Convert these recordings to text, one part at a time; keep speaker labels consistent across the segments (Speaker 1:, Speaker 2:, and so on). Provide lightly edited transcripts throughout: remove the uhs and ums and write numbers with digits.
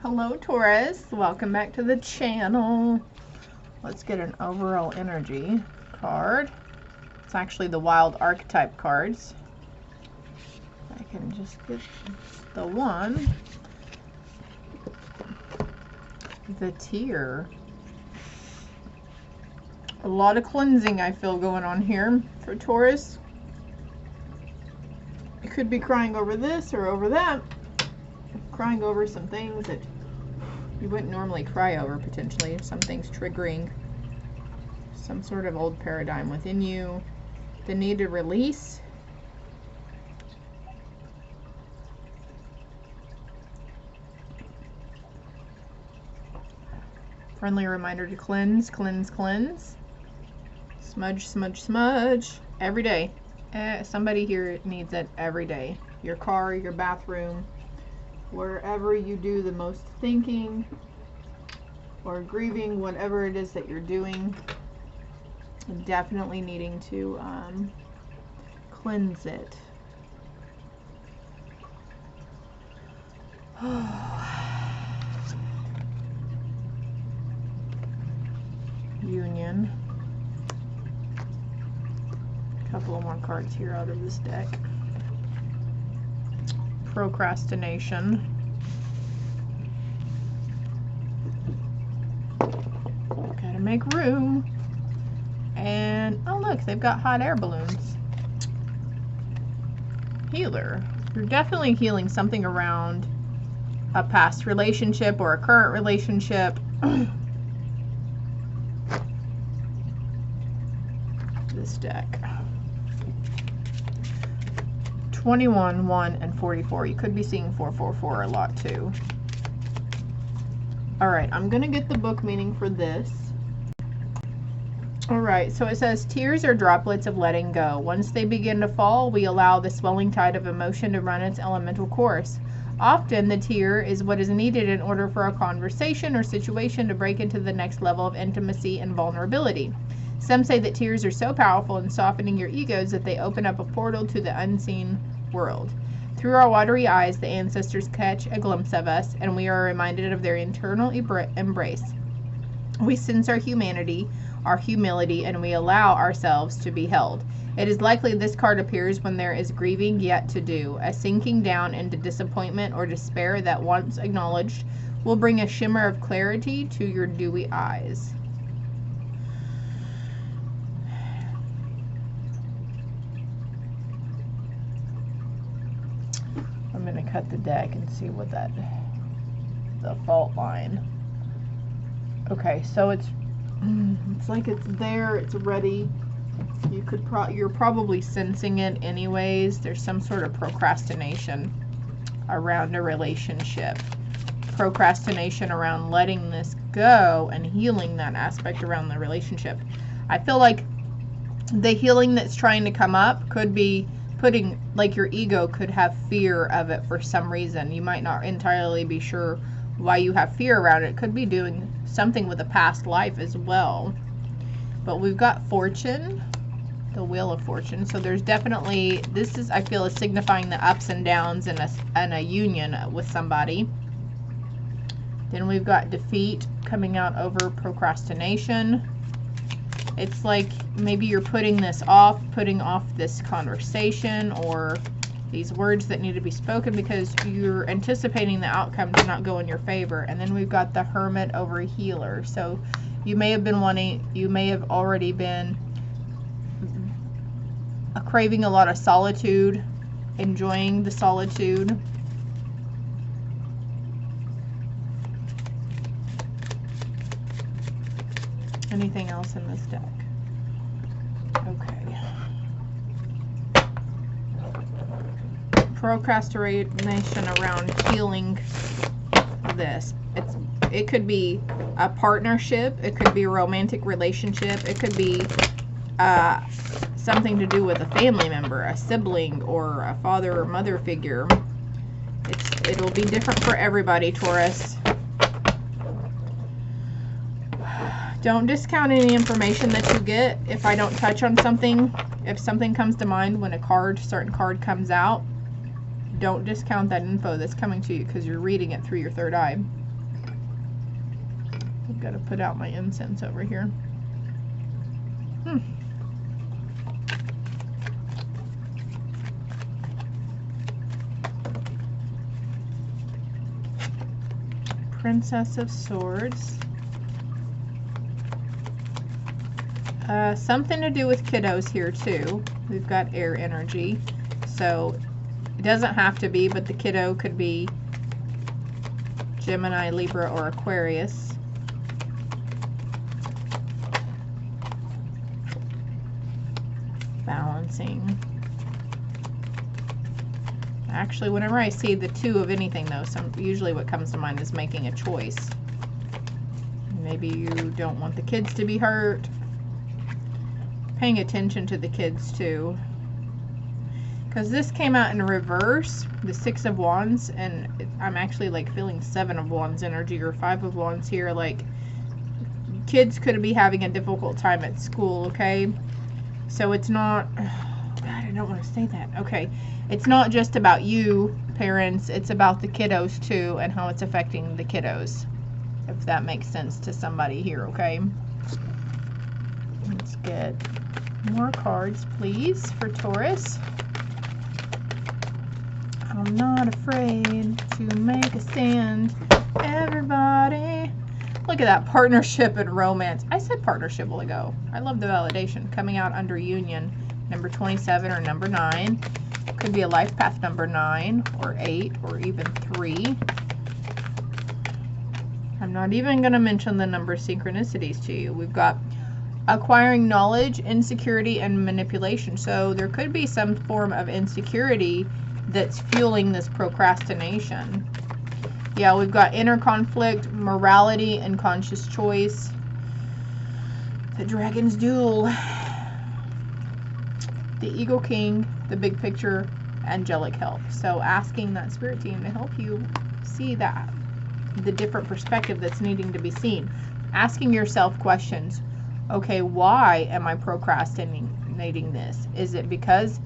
Speaker 1: Hello Taurus, welcome back to the channel. Let's get an overall energy card. It's actually the wild archetype cards. I can just get the one. The tear. A lot of cleansing I feel going on here for Taurus. You could be crying over this or over that. Crying over some things that you wouldn't normally cry over, potentially. Something's triggering some sort of old paradigm within you. The need to release. Friendly reminder to cleanse, cleanse, cleanse. Smudge, smudge, smudge. Every day. Somebody here needs it every day. Your car, your bathroom, wherever you do the most thinking or grieving, whatever it is that you're doing, definitely needing to cleanse it. Union. A couple of more cards here out of this deck. Procrastination. Gotta make room. And oh look, they've got hot air balloons. Healer. You're definitely healing something around a past relationship or a current relationship. This deck. 21, 1, and 44. You could be seeing 444 a lot too. Alright, I'm going to get the book meaning for this. Alright, so it says, tears are droplets of letting go. Once they begin to fall, we allow the swelling tide of emotion to run its elemental course. Often, the tear is what is needed in order for a conversation or situation to break into the next level of intimacy and vulnerability. Some say that tears are so powerful in softening your egos that they open up a portal to the unseen world. Through our watery eyes, the ancestors catch a glimpse of us, and we are reminded of their internal embrace. We sense our humanity, our humility, and we allow ourselves to be held. It is likely this card appears when there is grieving yet to do, a sinking down into disappointment or despair that, once acknowledged, will bring a shimmer of clarity to your dewy eyes. I'm going to cut the deck and see what the fault line. Okay, so it's like it's there, it's ready. You could you're probably sensing it anyways. There's some sort of procrastination around a relationship. Procrastination around letting this go and healing that aspect around the relationship. I feel like the healing that's trying to come up could be putting, like, your ego could have fear of it for some reason. You might not entirely be sure why you have fear around it. It could be doing something with a past life as well. But we've got fortune, the wheel of fortune. So there's definitely, this is, I feel, is signifying the ups and downs in a union with somebody. Then we've got defeat coming out over procrastination. It's like maybe you're putting off this conversation or these words that need to be spoken because you're anticipating the outcome to not go in your favor. And then we've got the hermit over healer. So you may have already been craving a lot of solitude, enjoying the solitude. Anything else in this deck? Okay. Procrastination around healing this. It could be a partnership. It could be a romantic relationship. It could be something to do with a family member, a sibling, or a father or mother figure. It'll be different for everybody, Taurus. Don't discount any information that you get. If I don't touch on something, if something comes to mind when a certain card comes out, don't discount that info that's coming to you because you're reading it through your third eye. I've got to put out my incense over here. Princess of Swords. Something to do with kiddos here too. We've got air energy. So it doesn't have to be, but the kiddo could be Gemini, Libra, or Aquarius. Balancing. Actually, whenever I see the 2 of anything though, usually what comes to mind is making a choice. Maybe you don't want the kids to be hurt. Paying attention to the kids too. Because this came out in reverse, the 6 of Wands, and I'm actually like feeling 7 of Wands energy or 5 of Wands here. Like, kids could be having a difficult time at school, okay? So it's not, oh God, I don't want to say that. Okay, it's not just about you, parents, it's about the kiddos too, and how it's affecting the kiddos. If that makes sense to somebody here, okay? Let's get more cards, please, for Taurus. I'm not afraid to make a stand. Everybody. Look at that, partnership and romance. I said partnership will go. I love the validation. Coming out under union. Number 27 or number 9. Could be a life path number 9 or 8 or even 3. I'm not even going to mention the number of synchronicities to you. We've got acquiring knowledge, insecurity, and manipulation. So there could be some form of insecurity that's fueling this procrastination. Yeah, we've got inner conflict, morality, and conscious choice. The Dragon's Duel. The Eagle King, the big picture, angelic help. So asking that spirit team to help you see that, the different perspective that's needing to be seen. Asking yourself questions. Okay, why am I procrastinating this? Is it because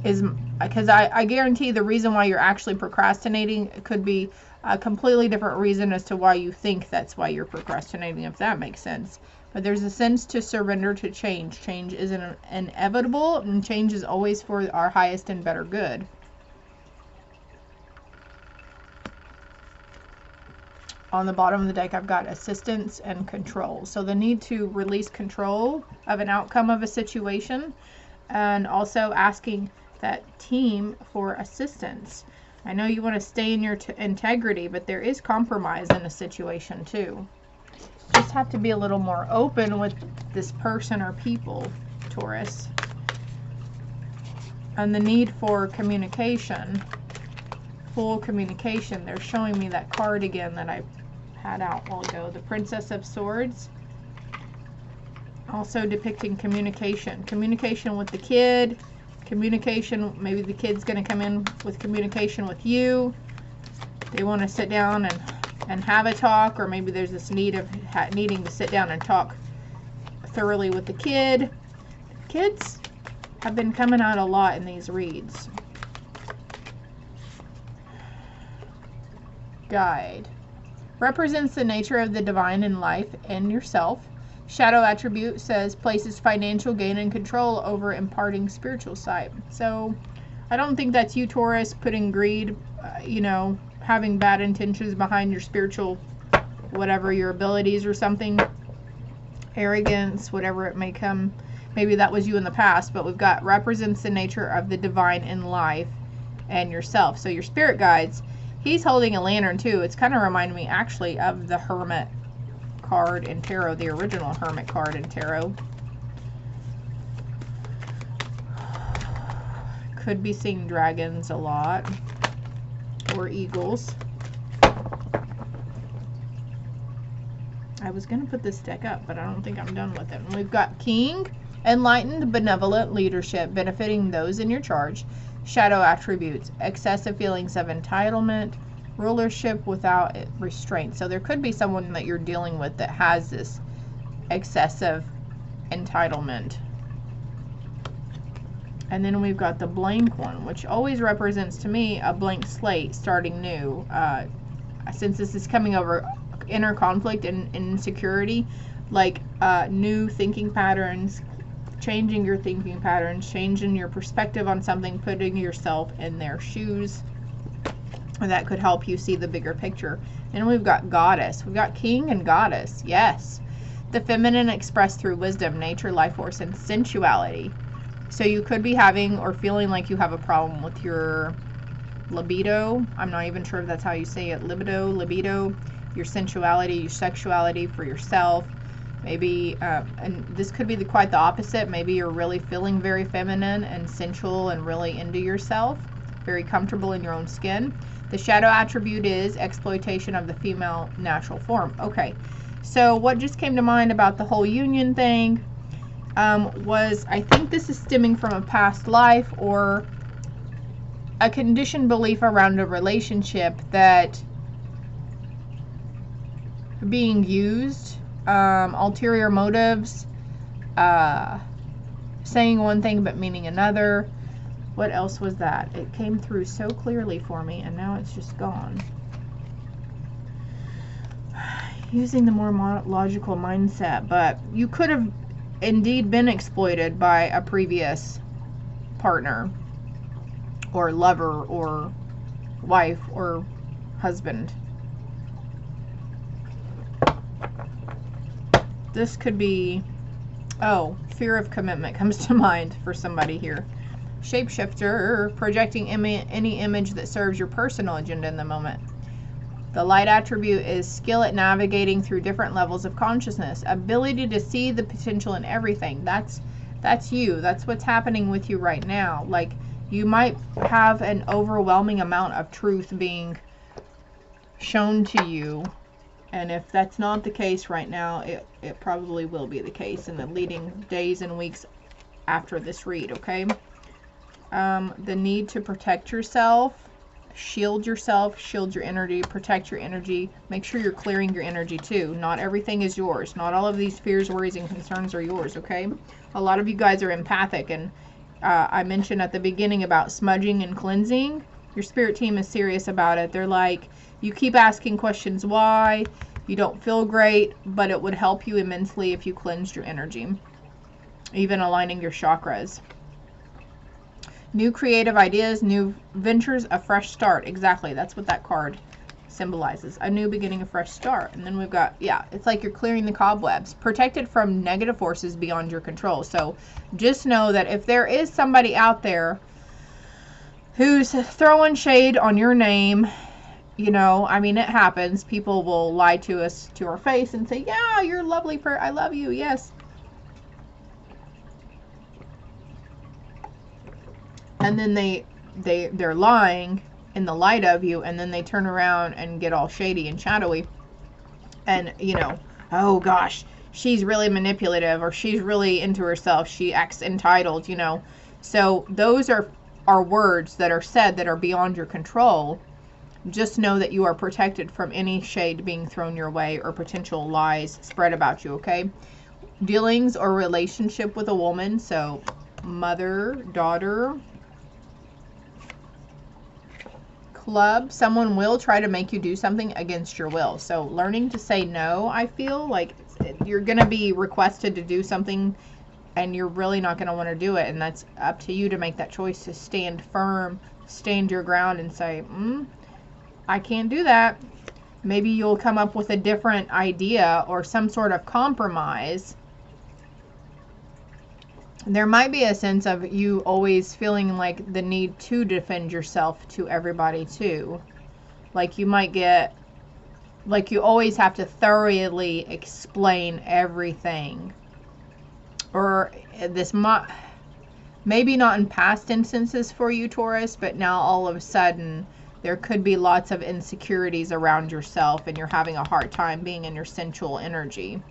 Speaker 1: I guarantee the reason why you're actually procrastinating could be a completely different reason as to why you think that's why you're procrastinating, if that makes sense. But there's a sense to surrender to change. Change is inevitable, and change is always for our highest and better good. On the bottom of the deck, I've got assistance and control. So the need to release control of an outcome of a situation, and also asking that team for assistance. I know you want to stay in your integrity, but there is compromise in a situation too. Just have to be a little more open with this person or people, Taurus. And the need for communication, full communication. They're showing me that card again that I had out a while ago, the Princess of Swords. Also depicting communication. Communication with the kid. Communication, maybe the kid's going to come in with communication with you. They want to sit down and have a talk, or maybe there's this need of needing to sit down and talk thoroughly with the kid. Kids have been coming out a lot in these reads. Guide. Represents the nature of the divine in life and yourself. Shadow attribute says places financial gain and control over imparting spiritual sight. So I don't think that's you, Taurus, putting greed, you know, having bad intentions behind your spiritual, whatever, your abilities or something. Arrogance, whatever it may come. Maybe that was you in the past, but we've got represents the nature of the divine in life and yourself. So your spirit guides, he's holding a lantern too. It's kind of reminding me actually of the Hermit card in tarot, the original Hermit card in tarot. Could be seeing dragons a lot, or eagles. I was going to put this deck up, but I don't think I'm done with it. And we've got King, enlightened, benevolent leadership, benefiting those in your charge. Shadow attributes, excessive feelings of entitlement, rulership without restraint. So there could be someone that you're dealing with that has this excessive entitlement. And then we've got the blank one, which always represents to me a blank slate, starting new. Since this is coming inner conflict and insecurity, like new thinking patterns, changing your thinking patterns, changing your perspective on something, putting yourself in their shoes. And that could help you see the bigger picture. And we've got goddess. We've got king and goddess. Yes. The feminine expressed through wisdom, nature, life force, and sensuality. So you could be having or feeling like you have a problem with your libido. I'm not even sure if that's how you say it. Libido, your sensuality, your sexuality for yourself. Maybe, and this could be quite the opposite. Maybe you're really feeling very feminine and sensual and really into yourself, very comfortable in your own skin. The shadow attribute is exploitation of the female natural form. Okay, so what just came to mind about the whole union thing was, I think this is stemming from a past life or a conditioned belief around a relationship that being used, ulterior motives, saying one thing but meaning another. What else was that? It came through so clearly for me, and now it's just gone. Using the more logical mindset, but you could have indeed been exploited by a previous partner or lover or wife or husband. This could be, oh, fear of commitment comes to mind for somebody here. Shapeshifter, projecting any image that serves your personal agenda in the moment. The light attribute is skill at navigating through different levels of consciousness. Ability to see the potential in everything. That's you. That's what's happening with you right now. Like, you might have an overwhelming amount of truth being shown to you. And if that's not the case right now, it probably will be the case in the leading days and weeks after this read, okay? The need to protect yourself, shield your energy, protect your energy. Make sure you're clearing your energy too. Not everything is yours. Not all of these fears, worries, and concerns are yours, okay? A lot of you guys are empathic, and I mentioned at the beginning about smudging and cleansing. Your spirit team is serious about it. They're like, you keep asking questions why, you don't feel great, but it would help you immensely if you cleansed your energy. Even aligning your chakras. New creative ideas, new ventures, a fresh start. Exactly, that's what that card symbolizes. A new beginning, a fresh start. And then we've got, yeah, it's like you're clearing the cobwebs. Protected from negative forces beyond your control. So just know that if there is somebody out there who's throwing shade on your name, you know, I mean, it happens. People will lie to us to our face and say, yeah, you're lovely, I love you, yes. And then they're lying in the light of you, and then they turn around and get all shady and shadowy. And, you know, oh gosh, she's really manipulative, or she's really into herself, she acts entitled, you know. So those are words that are said that are beyond your control. Just know that you are protected from any shade being thrown your way or potential lies spread about you, okay? Dealings or relationship with a woman, so mother, daughter, club, someone will try to make you do something against your will. So learning to say no, I feel like you're going to be requested to do something and you're really not going to want to do it. And that's up to you to make that choice to stand firm, stand your ground and say, I can't do that. Maybe you'll come up with a different idea or some sort of compromise. There might be a sense of you always feeling like the need to defend yourself to everybody too. Like you might get, like you always have to thoroughly explain everything. Or this maybe not in past instances for you, Taurus, but now all of a sudden there could be lots of insecurities around yourself and you're having a hard time being in your sensual energy.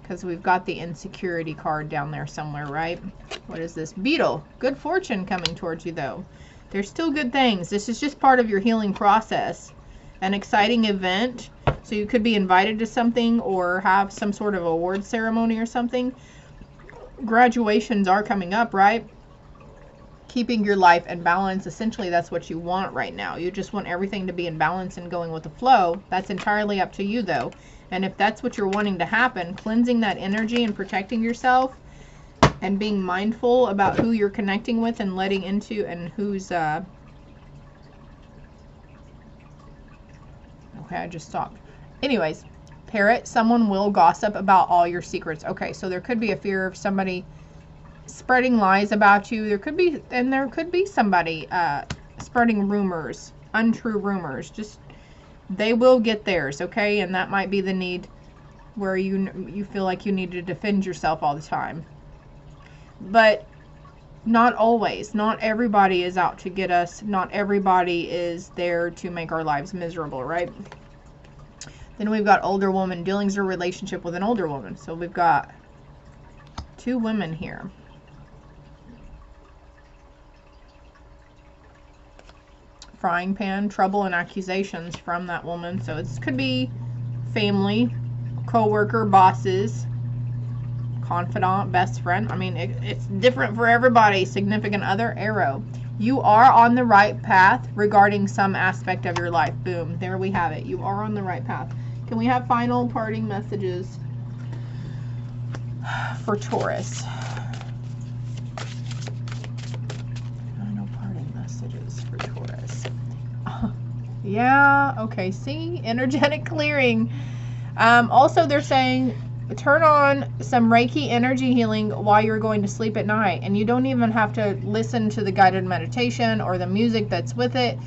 Speaker 1: Because we've got the insecurity card down there somewhere, right? What is this? Beetle. Good fortune coming towards you, though. There's still good things. This is just part of your healing process. An exciting event. So you could be invited to something or have some sort of award ceremony or something. Graduations are coming up, right? keeping your life in balance. Essentially, that's what you want right now. You just want everything to be in balance and going with the flow. That's entirely up to you, though. And if that's what you're wanting to happen, cleansing that energy and protecting yourself and being mindful about who you're connecting with and letting into, and who's okay, I just stopped. Anyways, Parrot, someone will gossip about all your secrets. Okay, so there could be a fear of somebody spreading lies about you. There could be somebody spreading rumors, untrue rumors. Just, they will get theirs, okay? And that might be the need where you feel like you need to defend yourself all the time. But not always. Not everybody is out to get us. Not everybody is there to make our lives miserable, right? Then we've got older woman, dealings or relationship with an older woman. So we've got 2 women here. Frying pan, trouble and accusations from that woman. So it could be family, co-worker, bosses, confidant, best friend. I mean, it's different for everybody. Significant other, arrow. You are on the right path regarding some aspect of your life. Boom. There we have it. You are on the right path. Can we have final parting messages for Taurus? Final parting messages for Taurus. Yeah, okay. See? Energetic clearing. Also, they're saying turn on some Reiki energy healing while you're going to sleep at night. And you don't even have to listen to the guided meditation or the music that's with it.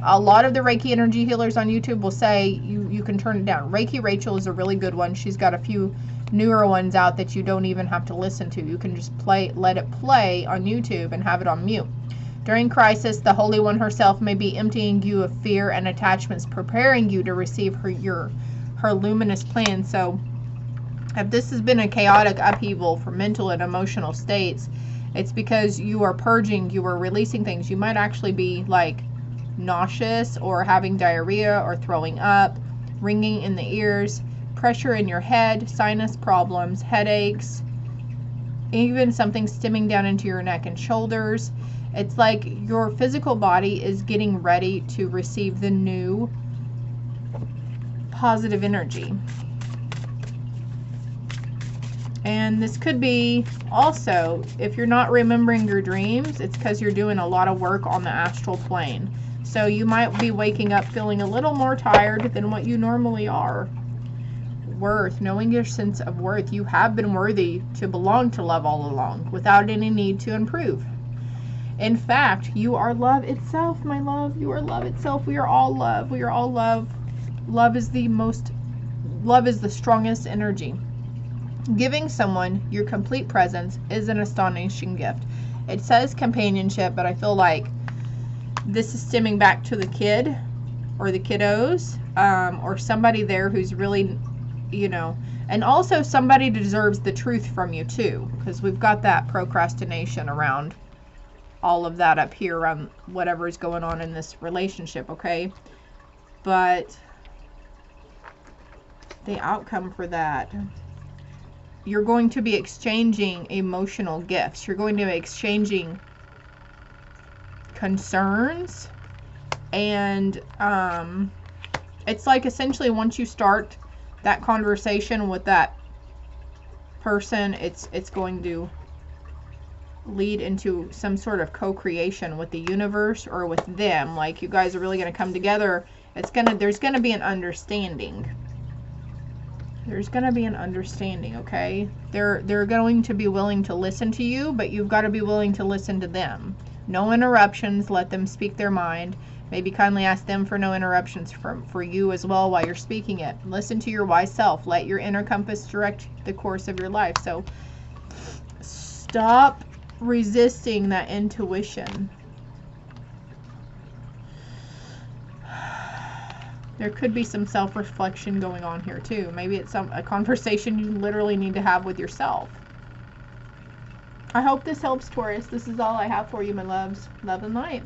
Speaker 1: A lot of the Reiki energy healers on YouTube will say you can turn it down. Reiki Rachel is a really good one. She's got a few newer ones out that you don't even have to listen to. You can just let it play on YouTube and have it on mute. During crisis, the Holy One herself may be emptying you of fear and attachments, preparing you to receive her luminous plan. So if this has been a chaotic upheaval for mental and emotional states, it's because you are purging, you are releasing things. You might actually be like nauseous or having diarrhea or throwing up, ringing in the ears, pressure in your head, sinus problems, headaches, even something stemming down into your neck and shoulders. It's like your physical body is getting ready to receive the new positive energy. And this could be also, if you're not remembering your dreams, it's because you're doing a lot of work on the astral plane. So you might be waking up feeling a little more tired than what you normally are. Worth, knowing your sense of worth. You have been worthy to belong to love all along without any need to improve. In fact, you are love itself, my love. You are love itself. We are all love. We are all love. Love is the strongest energy. Giving someone your complete presence is an astonishing gift. It says companionship, but I feel like this is stemming back to the kid or the kiddos, or somebody there who's really, and also somebody deserves the truth from you too, because we've got that procrastination around all of that up here around whatever is going on in this relationship, okay? But the outcome for that, you're going to be exchanging emotional gifts. You're going to be exchanging concerns, and it's like essentially once you start that conversation with that person, it's going to lead into some sort of co-creation with the universe or with them. Like you guys are really going to come together. There's going to be an understanding. There's going to be an understanding, okay? They're going to be willing to listen to you, but you've got to be willing to listen to them. No interruptions. Let them speak their mind. Maybe kindly ask them for no interruptions for you as well while you're speaking it. Listen to your wise self. Let your inner compass direct the course of your life. So stop resisting that intuition. There could be some self-reflection going on here too. Maybe it's a conversation you literally need to have with yourself. I hope this helps, Taurus. This is all I have for you, my loves. Love and light.